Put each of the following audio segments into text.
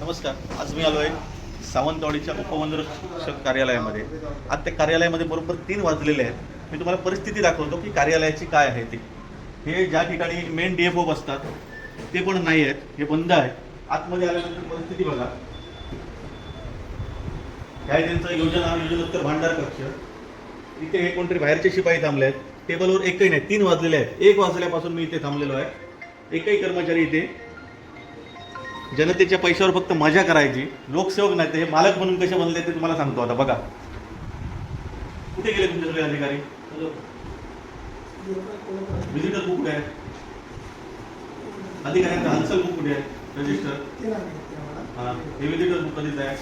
नमस्कार. आज मी आलो आहे सावंतवाडीच्या उपवनरक्षक कार्यालयामध्ये. आज त्या कार्यालयामध्ये बरोबर 3 वाजलेले आहेत. मी तुम्हाला परिस्थिती दाखवतो की कार्यालयाची काय आहे ती. हे ज्या ठिकाणी मेन DFO बसतात ते पण नाही आहेत, हे बंद आहे. आतमध्ये आल्यानंतर परिस्थिती बघा. काय त्यांचं योजनोत्तर भांडार कक्ष. इथे हे कोणतरी बाहेरचे शिपाई थांबले आहेत. टेबलवर एकही नाही. 3 वाजलेले आहेत. 1 वाजल्यापासून मी इथे थांबलेलो आहे. एकही कर्मचारी इथे. जनतेच्या पैशावर फक्त मजा करायची. लोकसेवक नाही ते हे मालक म्हणून कसे बनले ते तुम्हाला सांगतो. आता बघा कुठे गेले तुमचे सगळे अधिकारी. व्हिजिटर बुक कुठे आहे? अधिकाऱ्यांचा हंसल बुक कुठे आहे? रजिस्टर. हा, हे व्हिजिटर बुक कधीच आहे?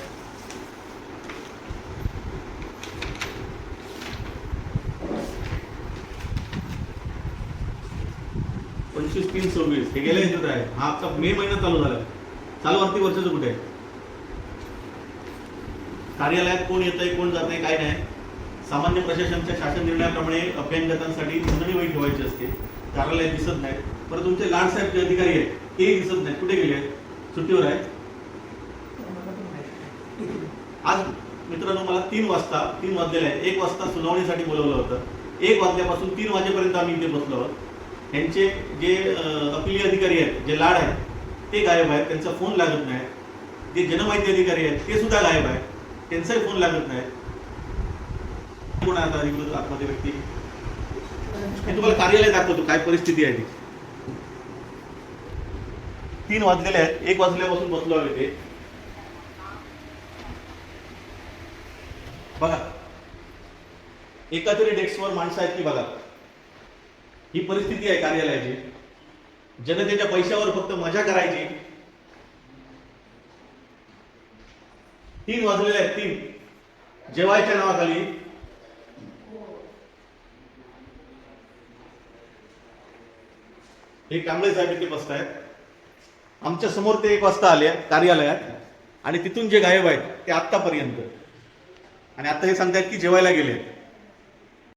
पंचवीस 3/26 हे गेल्या ह्याच्यात आहे. हा आता मे महिना चालू झाला. चालू आर्थिक वर्षाचं कुठे आहे? कार्यालयात कोण येतंय कोण जात आहे काय नाही. सामान्य प्रशासनाच्या शासन निर्णयाप्रमाणे अभ्यंगतांसाठी नोंदणी वही ठेवायची असते. कार्यालय दिसत नाही. परंतु तुमचे लाडसाहेब जे अधिकारी आहेत तेही दिसत नाहीत. कुठे गेले? सुट्टीवर आहे. आज मित्रांनो मला 3 वाजलेले आहेत. 1 वाजता सुनावणीसाठी बोलवलं होतं. 1 वाजल्यापासून 3 वाजेपर्यंत आम्ही इथे बसलो आहोत. त्यांचे जे अपिली अधिकारी आहेत, जे लाड आहेत ते गायब आहेत. त्यांचा फोन लागत नाही. जे जनमाहिती अधिकारी आहेत ते सुद्धा गायब आहेत. त्यांचाही फोन लागत नाही. कोण आहे आता अधिकृत आतमध्ये व्यक्ती? मी तुम्हाला कार्यालय दाखवतो काय परिस्थिती आहे ती. 3 वाजलेले आहेत. 1 वाजल्यापासून बसलो आहे ते. बघा एका तरी डेस्कवर माणसं आहेत की बघा. ही परिस्थिती आहे कार्यालयाची. जनतेच्या पैशावर फक्त मजा करायची. 3 वाजलेले आहेत. 3 जेवायच्या नावाखाली हे कांबळे साहेब इथे बसत आहेत. आमच्या समोर ते 1 वाजता आले कार्यालयात आणि तिथून जे गायब आहेत ते आत्तापर्यंत. आणि आता हे सांगतायत की जेवायला गेले.